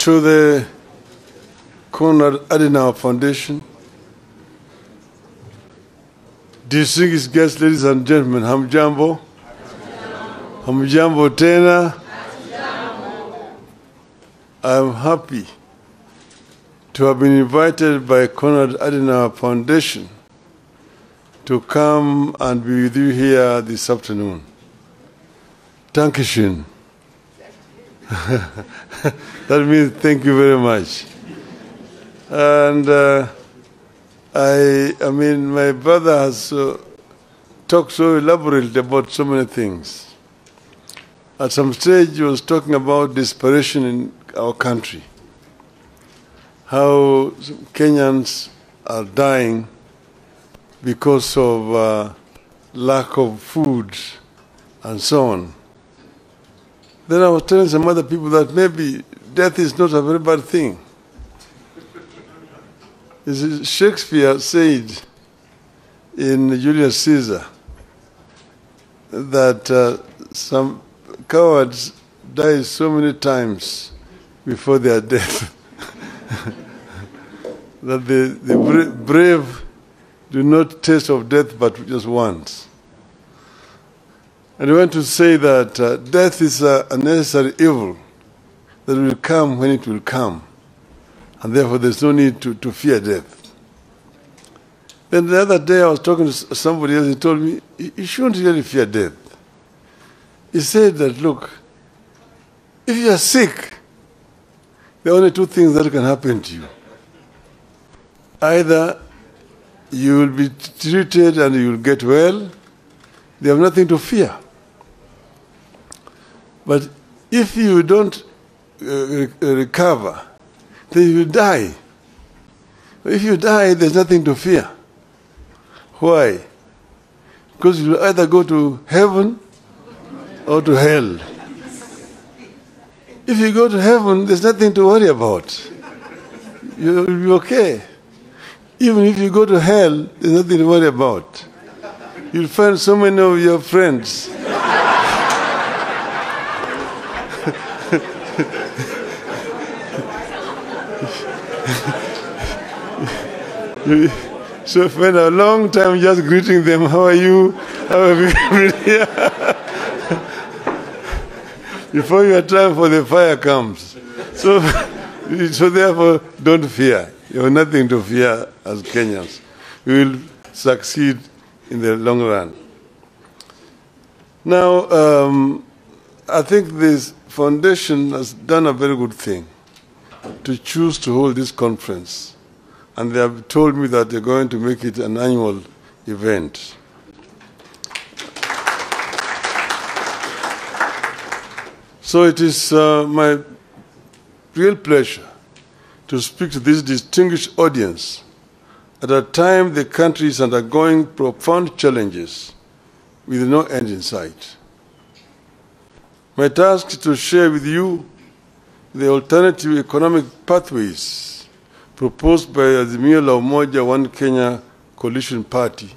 To the Konrad Adenauer Foundation, distinguished guests, ladies and gentlemen, hamjambo. Hamjambo tena. I'm happy to have been invited by Konrad Adenauer Foundation to come and be with you here this afternoon. Dankeschön. That means thank you very much. And I mean, my brother has talked so elaborately about so many things. At some stage, he was talking about desperation in our country, how Kenyans are dying because of lack of food and so on. Then I was telling some other people that maybe death is not a very bad thing. Shakespeare said in Julius Caesar that some cowards die so many times before their death that the brave do not taste of death but just once. And I want to say that death is a necessary evil that will come when it will come. And therefore there's no need to fear death. Then the other day I was talking to somebody else, he told me, you shouldn't really fear death. He said that, look, if you are sick, there are only two things that can happen to you. Either you will be treated and you will get well, they have nothing to fear. But if you don't recover, then you die. If you die, there's nothing to fear. Why? Because you will either go to heaven or to hell. If you go to heaven, there's nothing to worry about. You'll be okay. Even if you go to hell, there's nothing to worry about. You'll find so many of your friends. So spend a long time just greeting them. How are you? How have you been here? Before your time for the fire comes. So therefore, don't fear. You have nothing to fear as Kenyans. We will succeed in the long run. Now, I think this foundation has done a very good thing to choose to hold this conference. And they have told me that they're going to make it an annual event. So it is my real pleasure to speak to this distinguished audience at a time the country is undergoing profound challenges with no end in sight. My task is to share with you the alternative economic pathways proposed by Azimio la Umoja One Kenya Coalition Party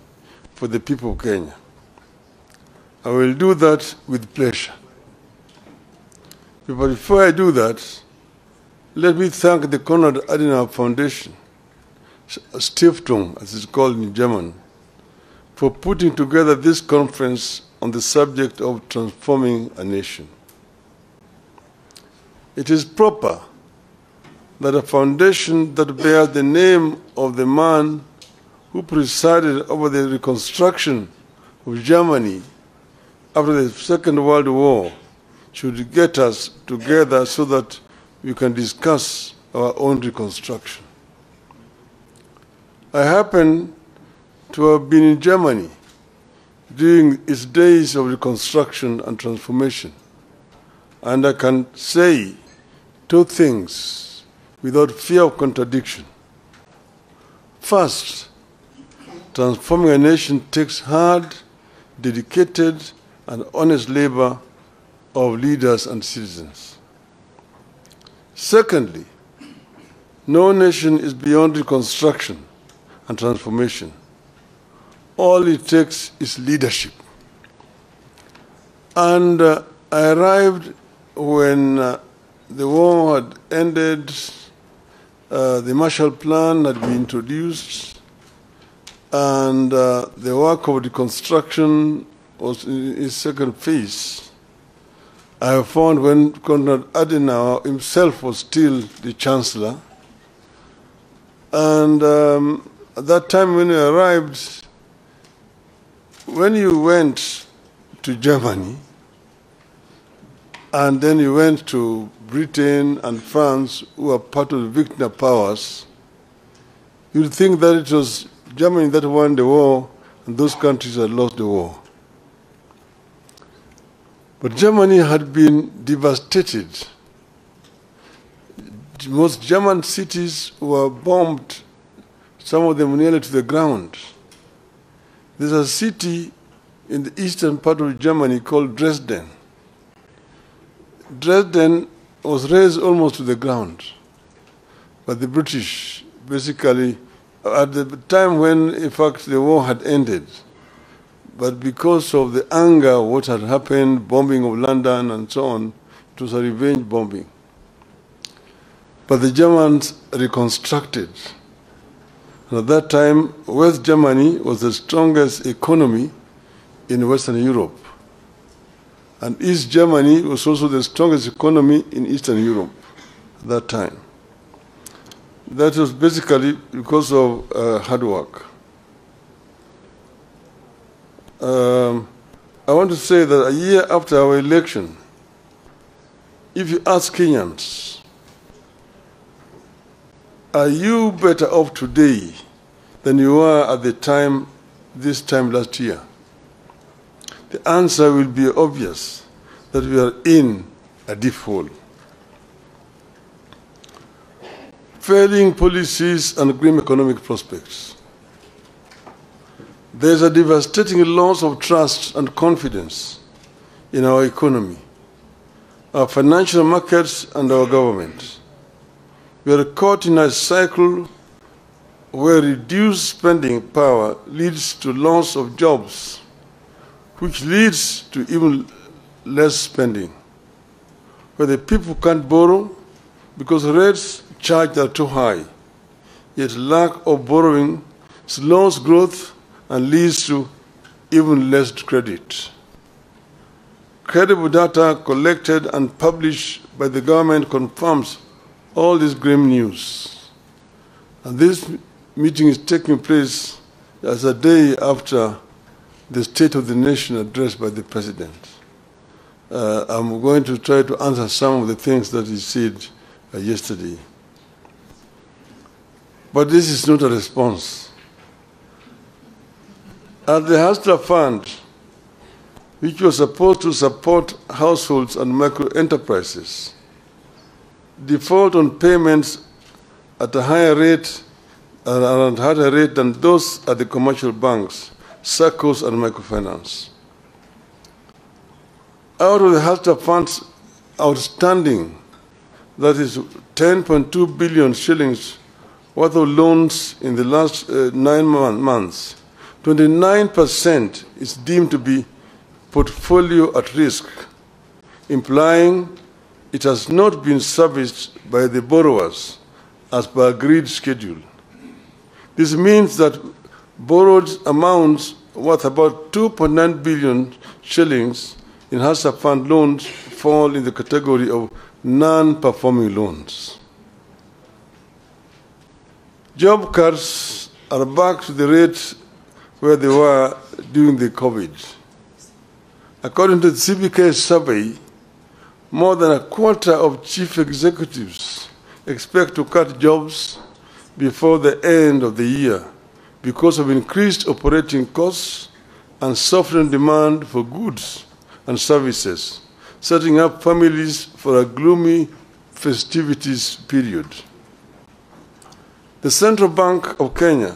for the people of Kenya. I will do that with pleasure. But before I do that, let me thank the Konrad Adenauer Foundation, Stiftung, as it's called in German, for putting together this conference on the subject of transforming a nation. It is proper that a foundation that bears the name of the man who presided over the reconstruction of Germany after the Second World War should get us together so that we can discuss our own reconstruction. I happen to have been in Germany during its days of reconstruction and transformation, and I can say two things without fear of contradiction. First, transforming a nation takes hard, dedicated, and honest labor of leaders and citizens. Secondly, no nation is beyond reconstruction and transformation. All it takes is leadership. And I arrived when the war had ended, the Marshall Plan had been introduced, and the work of reconstruction was in its second phase. I have found when Konrad Adenauer himself was still the Chancellor, and at that time when we arrived, when you went to Germany, and then you went to Britain and France, who were part of the victor powers, you'd think that it was Germany that won the war, and those countries had lost the war. But Germany had been devastated. Most German cities were bombed, some of them nearly to the ground. There's a city in the eastern part of Germany called Dresden. Dresden was razed almost to the ground by the British, basically, at the time when, in fact, the war had ended. But because of the anger of what had happened, bombing of London and so on, it was a revenge bombing. But the Germans reconstructed. And at that time, West Germany was the strongest economy in Western Europe. And East Germany was also the strongest economy in Eastern Europe at that time. That was basically because of hard work. I want to say that a year after our election, if you ask Kenyans, are you better off today than you were at the time, this time last year? The answer will be obvious, that we are in a deep hole. Failing policies and grim economic prospects. There is a devastating loss of trust and confidence in our economy, our financial markets, and our government. We are caught in a cycle where reduced spending power leads to loss of jobs, which leads to even less spending, where the people can't borrow because rates charged are too high, yet lack of borrowing slows growth and leads to even less credit. Credible data collected and published by the government confirms all this grim news. And this meeting is taking place as a day after the State of the Nation address by the President. I'm going to try to answer some of the things that he said yesterday. But this is not a response. At the Hustler Fund, which was supposed to support households and micro enterprises, default on payments at a higher rate and higher rate than those at the commercial banks, SACCOs and microfinance. Out of the Hustler Fund's outstanding, that is 10.2 billion shillings worth of loans in the last 9 months, 29% is deemed to be portfolio at risk, implying it has not been serviced by the borrowers as per agreed schedule. This means that borrowed amounts worth about 2.9 billion shillings in Hustler Fund loans fall in the category of non-performing loans. Job cuts are back to the rate where they were during the COVID. According to the CBK survey, more than a quarter of chief executives expect to cut jobs before the end of the year because of increased operating costs and softening demand for goods and services, setting up families for a gloomy festivities period. The Central Bank of Kenya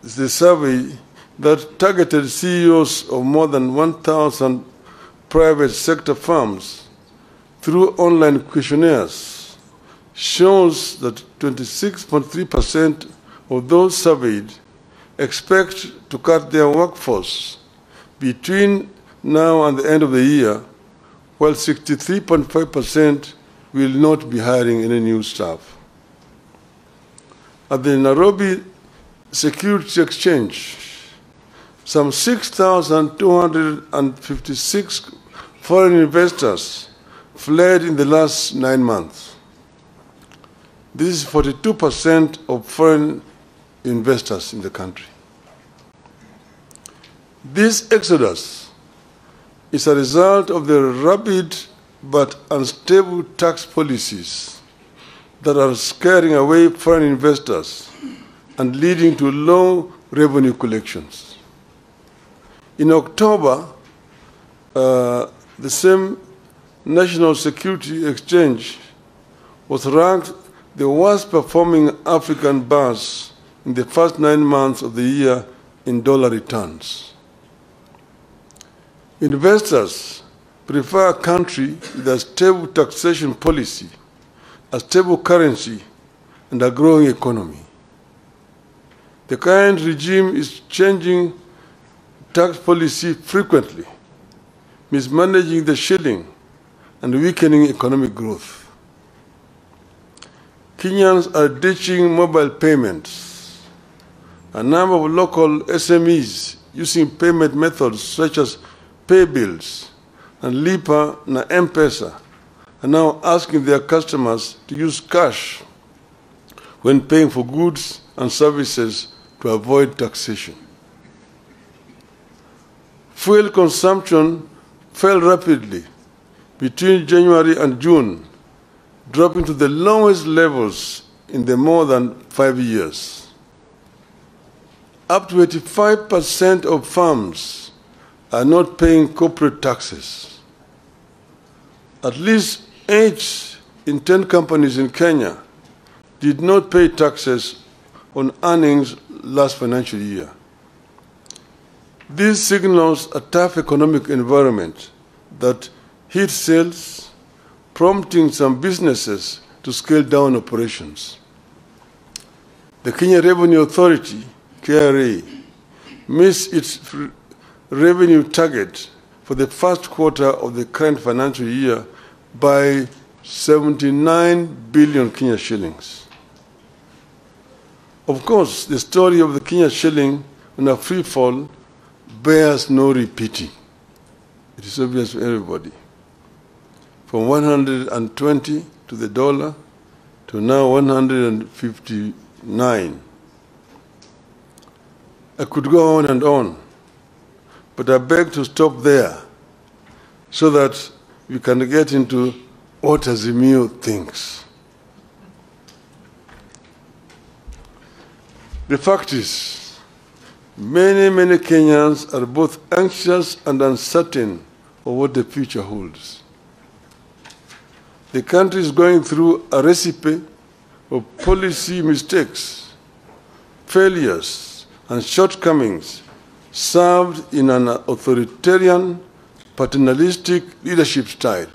is the survey that targeted CEOs of more than 1,000 private sector firms through online questionnaires shows that 26.3% of those surveyed expect to cut their workforce between now and the end of the year, while 63.5% will not be hiring any new staff. At the Nairobi Securities Exchange, some 6,256 foreign investors fled in the last 9 months. This is 42% of foreign investors in the country. This exodus is a result of the rapid but unstable tax policies that are scaring away foreign investors and leading to low revenue collections. In October, the same National Security Exchange was ranked the worst performing African bus in the first 9 months of the year in dollar returns. Investors prefer a country with a stable taxation policy, a stable currency, and a growing economy. The current regime is changing tax policy frequently, mismanaging the shilling, and weakening economic growth. Kenyans are ditching mobile payments. A number of local SMEs using payment methods such as pay bills and Lipa na M-Pesa are now asking their customers to use cash when paying for goods and services to avoid taxation. Fuel consumption fell rapidly between January and June, dropping to the lowest levels in the more than 5 years. Up to 85% of farms are not paying corporate taxes. At least 8 in 10 companies in Kenya did not pay taxes on earnings last financial year. This signals a tough economic environment that hit sales, prompting some businesses to scale down operations. The Kenya Revenue Authority, KRA, missed its revenue target for the first quarter of the current financial year by 79 billion Kenya shillings. Of course, the story of the Kenya shilling on a free fall bears no repeating. It is obvious to everybody. From 120 to the dollar to now 159. I could go on and on, but I beg to stop there so that we can get into what Azimio thinks. The fact is, many Kenyans are both anxious and uncertain of what the future holds. The country is going through a recipe of policy mistakes, failures, and shortcomings served in an authoritarian, paternalistic leadership style.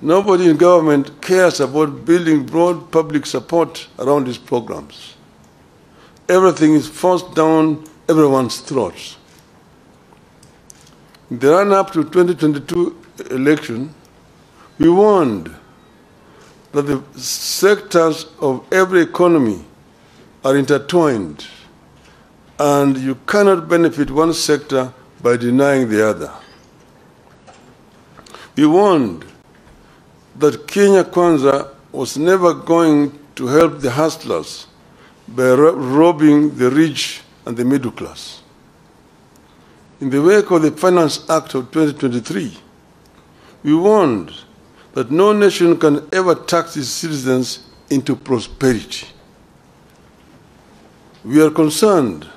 Nobody in government cares about building broad public support around these programs. Everything is forced down everyone's throats. In the run-up to 2022 election, we warned that the sectors of every economy are intertwined, and you cannot benefit one sector by denying the other. We warned that Kenya Kwanza was never going to help the hustlers by robbing the rich and the middle class. In the wake of the Finance Act of 2023, we warned that no nation can ever tax its citizens into prosperity. We are concerned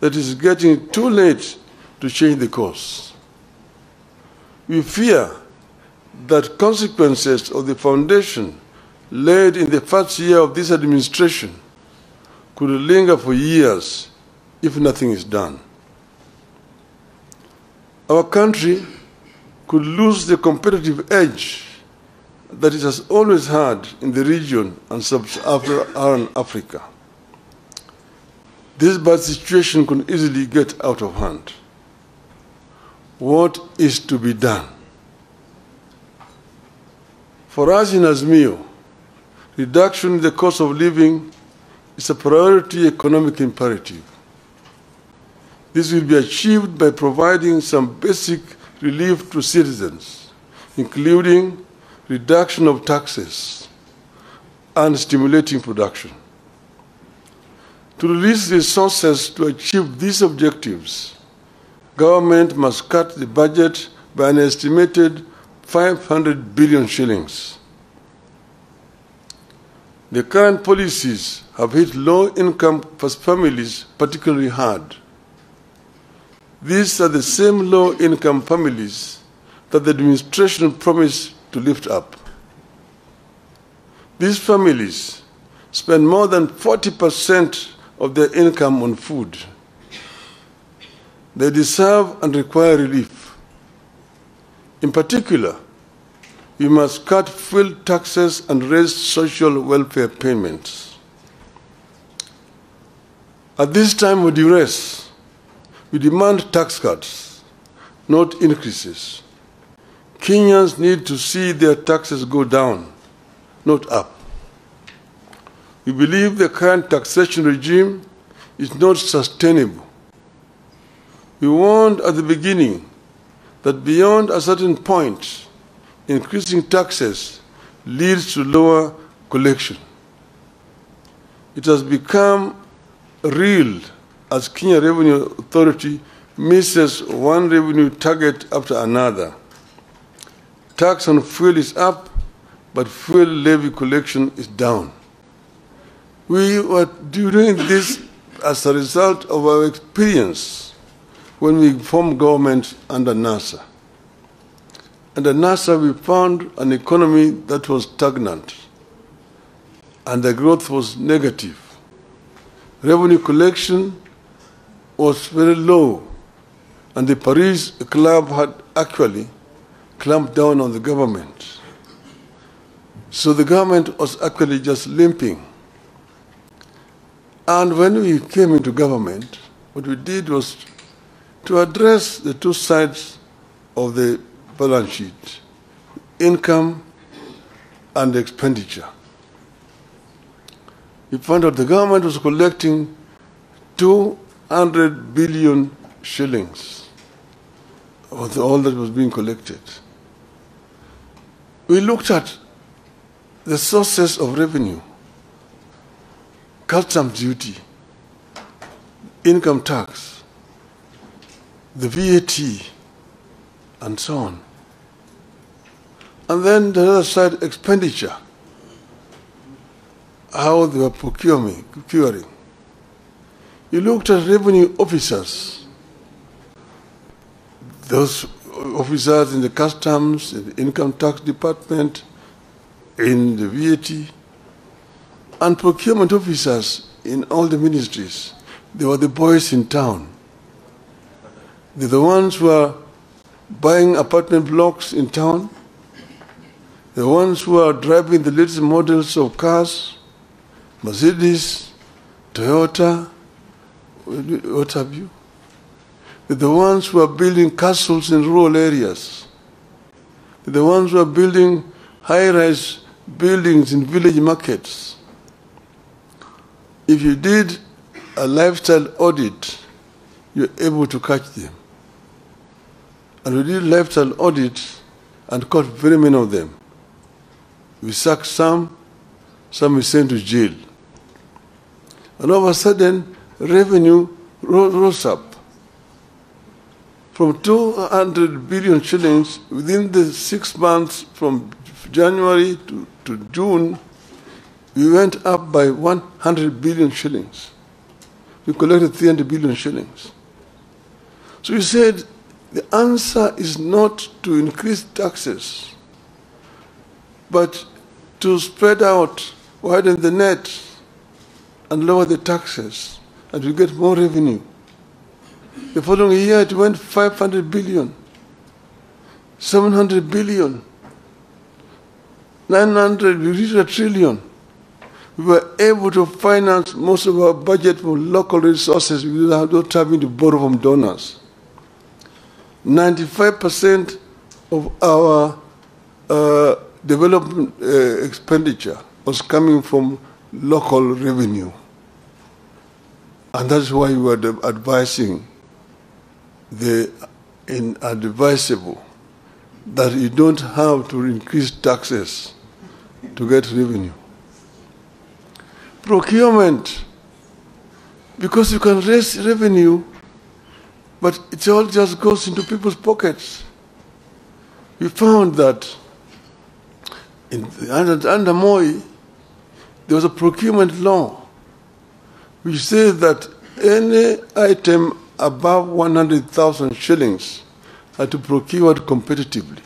that it is getting too late to change the course. We fear that consequences of the foundation laid in the first year of this administration could linger for years if nothing is done. Our country could lose the competitive edge that it has always had in the region and sub-Saharan Africa. This bad situation could easily get out of hand. What is to be done? For us in Azimio, reduction in the cost of living is a priority economic imperative. This will be achieved by providing some basic relief to citizens, including reduction of taxes and stimulating production. To release resources to achieve these objectives, government must cut the budget by an estimated 500 billion shillings. The current policies have hit low-income families particularly hard. These are the same low-income families that the administration promised to lift up. These families spend more than 40% of their income on food. They deserve and require relief. In particular, we must cut fuel taxes and raise social welfare payments. At this time of duress, we demand tax cuts, not increases. Kenyans need to see their taxes go down, not up. We believe the current taxation regime is not sustainable. We warned at the beginning that beyond a certain point, increasing taxes leads to lower collection. It has become real as Kenya Revenue Authority misses one revenue target after another. Tax on fuel is up, but fuel levy collection is down. We were doing this as a result of our experience when we formed government under NASA. Under NASA, we found an economy that was stagnant, and the growth was negative. Revenue collection was very low, and the Paris Club had actually clamped down on the government. So the government was actually just limping. And when we came into government, what we did was to address the two sides of the balance sheet, income and expenditure. We found out the government was collecting 200 billion shillings of all that was being collected. We looked at the sources of revenue, customs duty, income tax, the VAT, and so on. And then the other side, expenditure, how they were procuring. You looked at revenue officers, those officers in the customs, in the income tax department, in the VAT, and procurement officers in all the ministries. They were the boys in town. They're the ones who are buying apartment blocks in town, the ones who are driving the latest models of cars, Mercedes, Toyota, what have you. They're the ones who are building castles in rural areas. They're the ones who are building high-rise buildings in village markets. If you did a lifestyle audit, you're able to catch them. And we did lifestyle audits and caught very many of them. We sacked some we sent to jail. And all of a sudden, revenue rose up. From 200 billion shillings, within the 6 months from January to June, we went up by 100 billion shillings. We collected 300 billion shillings. So we said, the answer is not to increase taxes, but to spread out, widen the net, and lower the taxes, and we get more revenue. The following year, it went 500 billion, 700 billion, 900, we reached 1 trillion. We were able to finance most of our budget from local resources without having to borrow from donors. 95% of our development expenditure was coming from local revenue. And that's why we were advising the inadvisable that you don't have to increase taxes to get revenue. Procurement, because you can raise revenue, but it all just goes into people's pockets. We found that under Moi, there was a procurement law which says that any item above 100,000 shillings had to be procured competitively.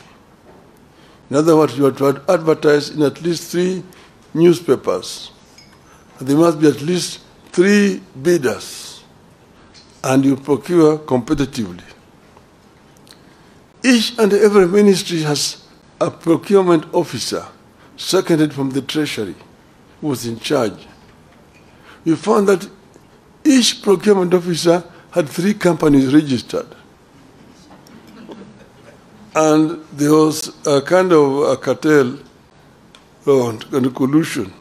In other words, you have to advertise in at least 3 newspapers. And there must be at least 3 bidders, and you procure competitively. Each and every ministry has a procurement officer seconded from the Treasury who was in charge. We found that each procurement officer had 3 companies registered. And there was a kind of a cartel and a collusion.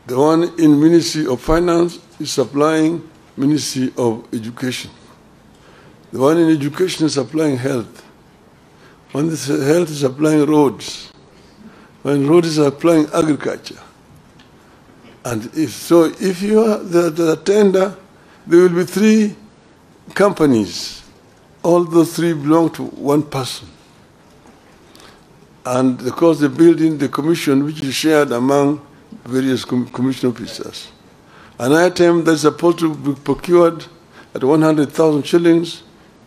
The one in Ministry of Finance is supplying Ministry of Education. The one in Education is supplying health. One in health is supplying roads. One in roads is supplying agriculture. And if you are the tender, there will be 3 companies. All those 3 belong to one person. And of course the building, the commission, which is shared among various commission officers. An item that's supposed to be procured at 100,000 shillings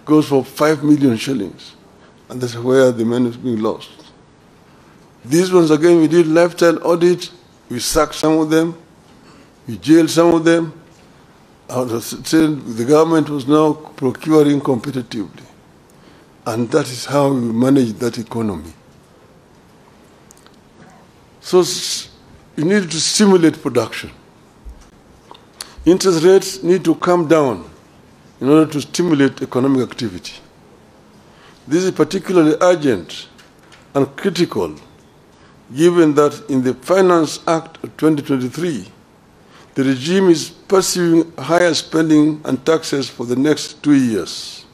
goes for 5 million shillings. And that's where the money is being lost. These ones, again, we did lifestyle audit. We sacked some of them. We jailed some of them. The government was now procuring competitively. And that is how we manage that economy. So you need to stimulate production. Interest rates need to come down in order to stimulate economic activity. This is particularly urgent and critical, given that in the Finance Act of 2023, the regime is pursuing higher spending and taxes for the next 2 years.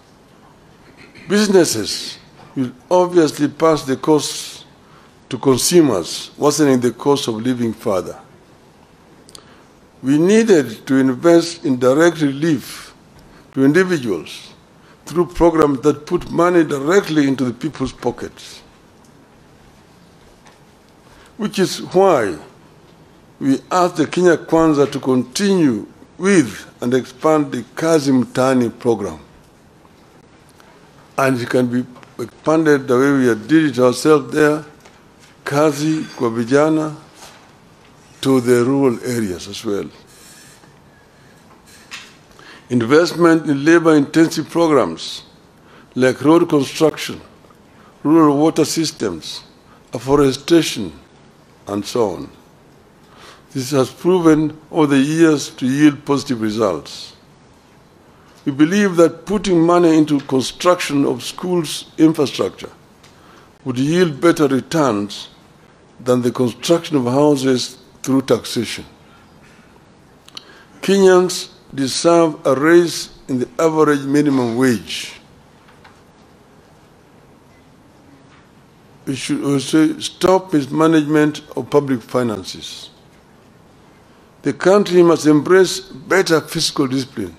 Businesses will obviously pass the costs to consumers, worsening the cost of living further. We needed to invest in direct relief to individuals through programs that put money directly into the people's pockets, which is why we asked the Kenya Kwanza to continue with and expand the Kazi Mtaani program. And it can be expanded the way we did it ourselves there, Kazi kwa vijana, to the rural areas as well. Investment in labor-intensive programs like road construction, rural water systems, afforestation, and so on. This has proven over the years to yield positive results. We believe that putting money into construction of schools' infrastructure would yield better returns than the construction of houses through taxation. Kenyans deserve a raise in the average minimum wage. We should also stop mismanagement of public finances. The country must embrace better fiscal discipline.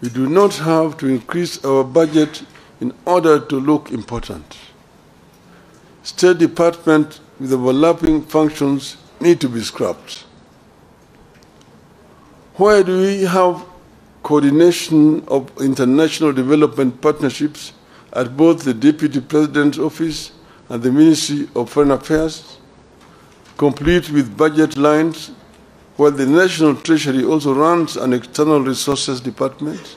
We do not have to increase our budget in order to look important. State departments with overlapping functions need to be scrapped. Why do we have coordination of international development partnerships at both the Deputy President's Office and the Ministry of Foreign Affairs, complete with budget lines, while the National Treasury also runs an external resources department?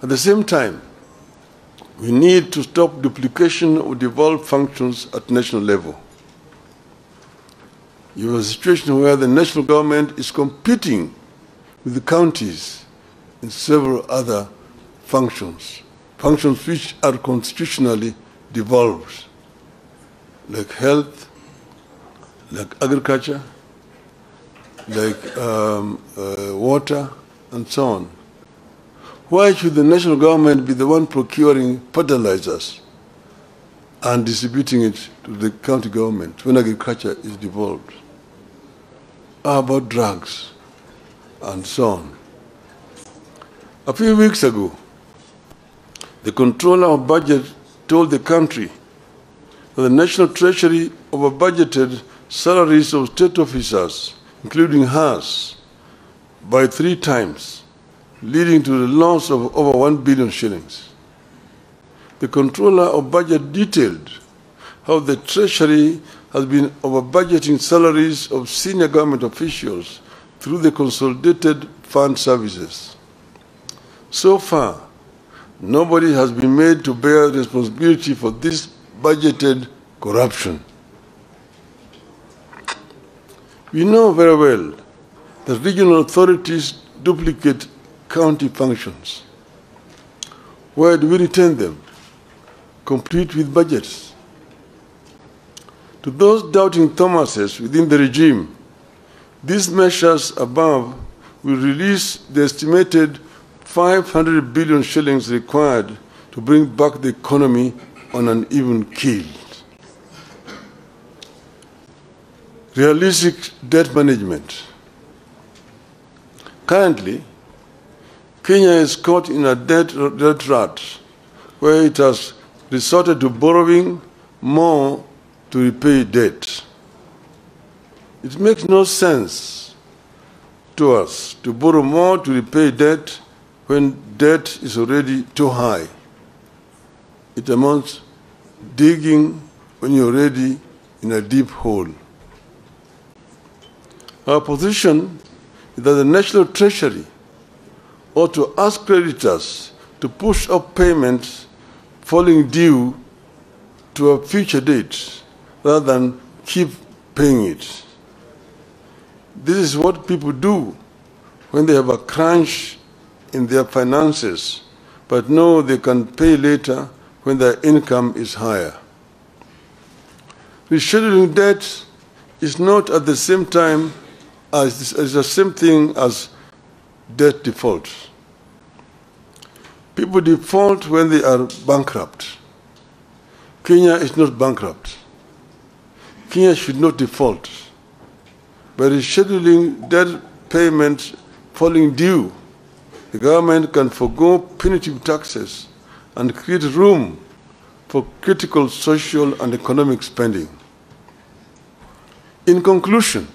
At the same time, we need to stop duplication of devolved functions at national level. You have a situation where the national government is competing with the counties in several other functions which are constitutionally devolved. like health, like agriculture, like water, and so on. Why should the national government be the one procuring fertilizers and distributing it to the county government when agriculture is devolved? How about drugs and so on? A few weeks ago, the Controller of Budget told the country that the National Treasury over-budgeted salaries of state officers, including hers, by 3 times, leading to the loss of over 1 billion shillings. The Controller of Budget detailed how the Treasury has been over-budgeting salaries of senior government officials through the Consolidated Fund Services. So far, nobody has been made to bear responsibility for this budgeted corruption. We know very well that regional authorities duplicate county functions. Where do we retain them? Complete with budgets. To those doubting Thomases within the regime, these measures above will release the estimated 500 billion shillings required to bring back the economy on an even keel. Realistic debt management. Currently, Kenya is caught in a debt rut where it has resorted to borrowing more to repay debt. It makes no sense to us to borrow more to repay debt when debt is already too high. It amounts digging when you're already in a deep hole. Our position is that the National Treasury ought to ask creditors to push up payments falling due to a future date rather than keep paying it. This is what people do when they have a crunch in their finances, but know they can pay later when their income is higher. Rescheduling debt is not at the same time as the same thing as debt default. People default when they are bankrupt. Kenya is not bankrupt. Kenya should not default. By rescheduling debt payments falling due, the government can forgo punitive taxes and create room for critical social and economic spending. In conclusion,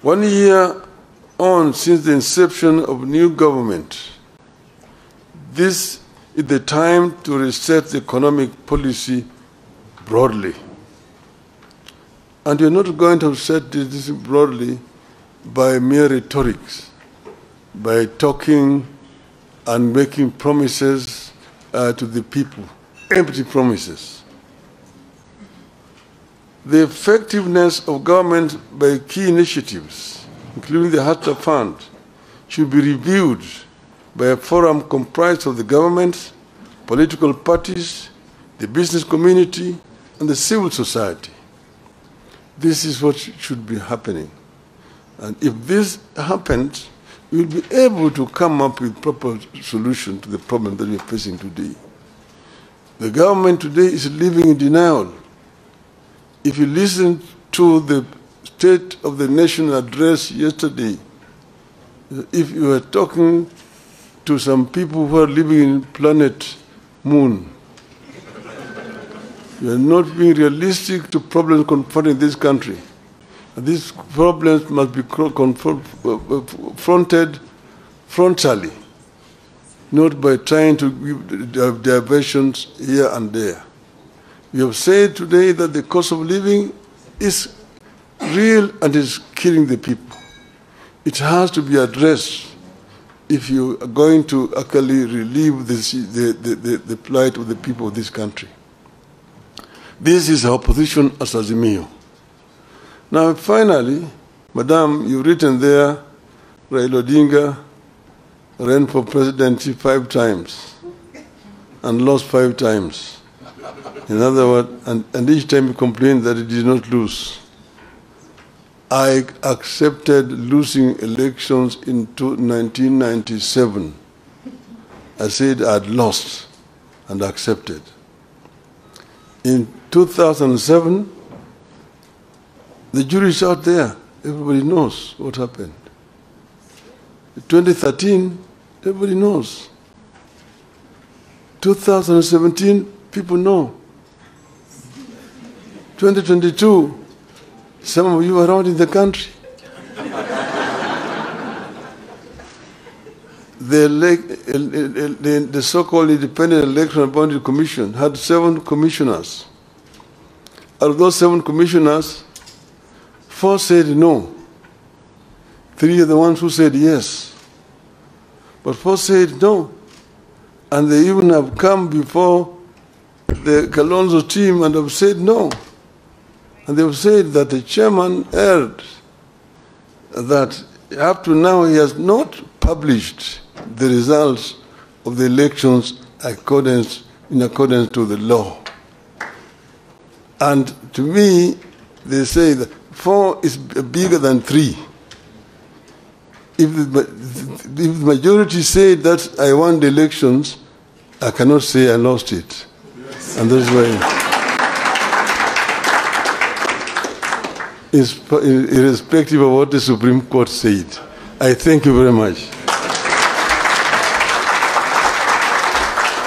1 year on since the inception of new government, this is the time to reset the economic policy broadly. And you're not going to set this broadly by mere rhetorics, by talking and making promises to the people, empty promises. The effectiveness of government by key initiatives, including the Hatta Fund, should be reviewed by a forum comprised of the government, political parties, the business community, and the civil society. This is what should be happening. And if this happens, we will be able to come up with proper solution to the problem that we are facing today. The government today is living in denial. If you listen to the State of the Nation address yesterday, if you were talking to some people who are living in planet Moon, you are not being realistic to problems confronting this country. And these problems must be confronted frontally, not by trying to give diversions here and there. We have said today that the cost of living is real and is killing the people. It has to be addressed if you are going to actually relieve the plight of the people of this country. This is our position as Azimio. Now, finally, Madam, you've written there, Raila Odinga ran for presidency 5 times and lost 5 times. In other words, and each time he complained that he did not lose. I accepted losing elections in 1997. I said I'd lost and accepted. In 2007, the jury's out there. Everybody knows what happened. In 2013, everybody knows. 2017, people know. 2022, some of you are around in the country. The so-called Independent Election and Boundary Commission had 7 commissioners. Out of those 7 commissioners, 4 said no. 3 are the ones who said yes. But 4 said no. And they even have come before the Kalonzo team and have said no. And they've said that the chairman erred, that up to now he has not published the results of the elections in accordance to the law. And to me, they say that 4 is bigger than 3. If the majority say that I won the elections, I cannot say I lost it. Yes. And that's why, irrespective of what the Supreme Court said, I thank you very much.